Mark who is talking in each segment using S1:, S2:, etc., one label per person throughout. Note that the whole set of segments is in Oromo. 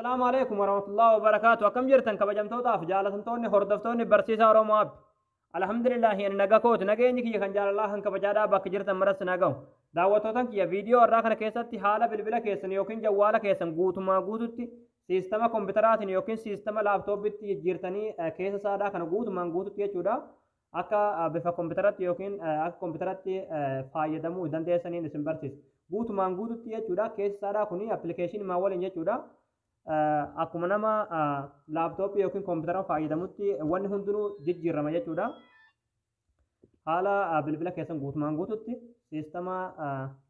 S1: السلام عليكم ورحمة الله وبركاته. أكم جرتن كبجمتوتا في جالتنتوني هردفتوني برسيسا روماب. الحمد لله يعني نجاكوت نجيني كي خنجال الله هنك بجادا باك جرتن مرس نجاو. دعوتوتن كي فيديو الراخن كيساتي حالة بالبلا كيسن يوكين جوالا كيسن قوت ما قوتتي سيستما كمبيوترات يوكين سيستما لابتوب بتي جرتني كيس سادا كان قوت ما قوتتي يجودا akka bifa kompiitaratti yookiin akka kompiitaratti fayyadamuu dandeessanii isin barsiisa. Guutumaan guututti jechuudha keessaadhaa kuni appilikeeshinii maa waliin jechuudha. Akkuma nama laaptooppii yookiin kompiitara fayyadamutti wanni hundinuu jijjiirama jechuudha. Haala bilbila keessan guutumaan guututti siistama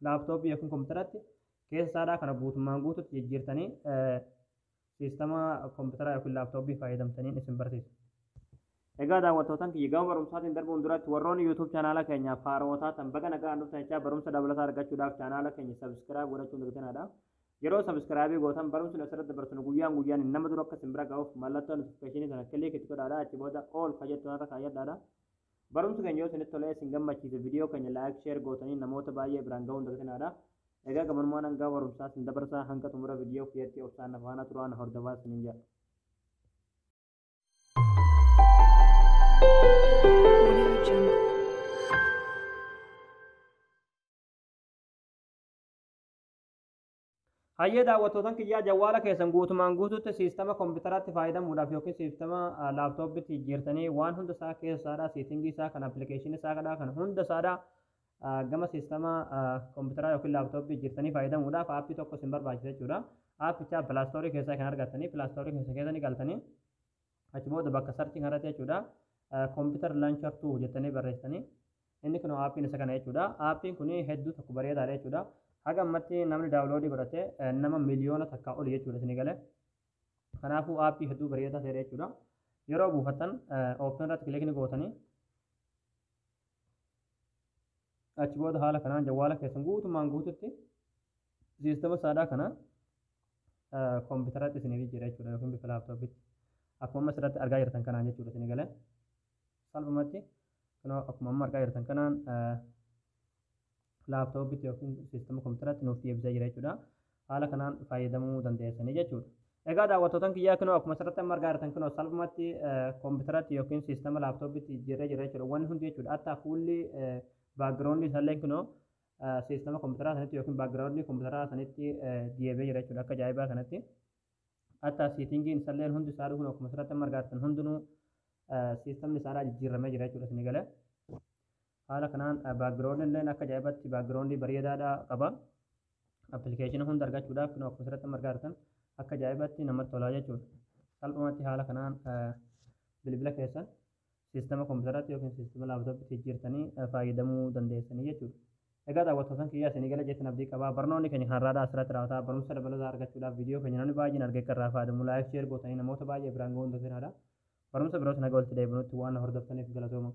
S1: laaptooppii yookiin kompiitaratti keessaadhaa kana guutumaan guututti jijjiirtanii siistama kompiitara yookiin laaptooppii fayyadamtanii isin barsiisa. Egaa daawwattootaan kiyya gama barumsaatiin darbuun duratti warroonni YouTube chaanaala keenya faarootaatan baga nagaa dhuftan jechaa barumsa dabalataa argachuudhaaf chaanaala keenya sabiskiraayib godhachuun dagatinadha. Yeroo sabiskiraayibii gootan barumsi asirratti dabarsinu guyyaan guyyaan nama dura akka isin bira ga'uuf mallattoo notifikashinii sana killik itti godhaadha. Achi booda ool kajettoonata kaayyadhaadha. Barumsi keenya yoo isinitti tolee isin gammachiise viidiyoo keenya laayik sheer gootanii namoota baay'ee biraan ga'uun dagatinadha. Egaa gamanummaan hanga barumsaa isin dabarsaa hanga xumura viidiyoo kiyyatti obsaan afaana turaan hordofaa isiniin jedha. Hayyee daawwattootaan kiyyaa jawwaala keessan guutumaan guututti siistama kompiitaraatti fayyadamuudhaaf yookiin siistama laaptooppitti jijjiirtanii waan hunda isaa keessaadhaa siitingii isaa kan appilikeeshinii isaa kan hunda isaadhaa gama siistama kompiitaraa yookiin laaptooppii jijjiirtanii fayyadamuudhaaf aappii tokko isin barbaachisa jechuudha. Aappichaa pilaastoorii keessaa kan argattanii pilaastoorii keessa ni galtanii achi booda bakka sarchii kanarratti jechuudha. Computer launcher 2 jettanii barreessanii inni kun aappiin isa kana jechuudha. Aappiin kun hedduu tokko bareedaadha jechuudha. Haga ammatti namni daawunloodii godhate nama miliyoona takka oli jechuudha isin galee. Kanaafuu aappii hedduu bareedaa ta'e jechuudha. Yeroo buufattan ooption irratti kilikni gootanii achi booda haala kanaan jawwaala keessan guutumaan guututti siistama saadaa kana kompiitaratti isiniif jira jechuudha yookiin bifa laaptooppitti. Akkuma asirratti argaa jirtan kanaan jechuudha isin galee. Salphumatti akkuma amma argaa jirtan kanaan laaptooppitti yookiin siistama kompiitaratti nuuf deebisee jira jechuudha. Haala kanaan fayyadamuu dandeessanii jechuudha. Egaa daawwattootaan kiyyaa kunoo akkuma asirratti amma argaa jirtan kunoo salphumatti kompiitaratti yookiin siistama laaptooppitti jira jechuudha. Wanni hundi jechuudha. Hatta fuulli baakgiraawundii isaallee kunoo siistama kompiitaraa sanitti yookiin baakgiraawundii kompiitaraa sanitti deebee jira jechuudha. Akka ajaa'ibaa kanatti. Hatta siitingiin isaallee hundi isaa kun akkuma asirratti amma argaa jirtan hundinuu siistamni isaadhaa jijjiiramee jira jechuudha isin galee. Haala kanaan baakgiraawundiin illee akka ajaa'ibatti baakgiraawundii bareedaadhaa qaba. Appilikeeshinii hunda argachuudhaaf kun akkuma asirratti argaa jirtan akka ajaa'ibatti namatti tolaa jechuudha. Salphumatti haala kanaan bilbila keessan siistama kompiitaraatti yookiin siistama laaptooppitti jijjiirtanii fayyadamuu dandeessanii jechuudha. Egaa daawwattootaan kiyyaa isinii gala jettan abdii qabaa. Barnoonni keenya har'aadhaa asirratti raawwataa barumsa dabalataa argachuudhaaf viidiyoo keenya namni baay'een argee kan fayyadamu laayik sheer gootanii namoota baay'ee biraan ga'uun dagatinadha. Barumsa biroos nagaa walitti deebinutti waan hordoftaniif galatooma.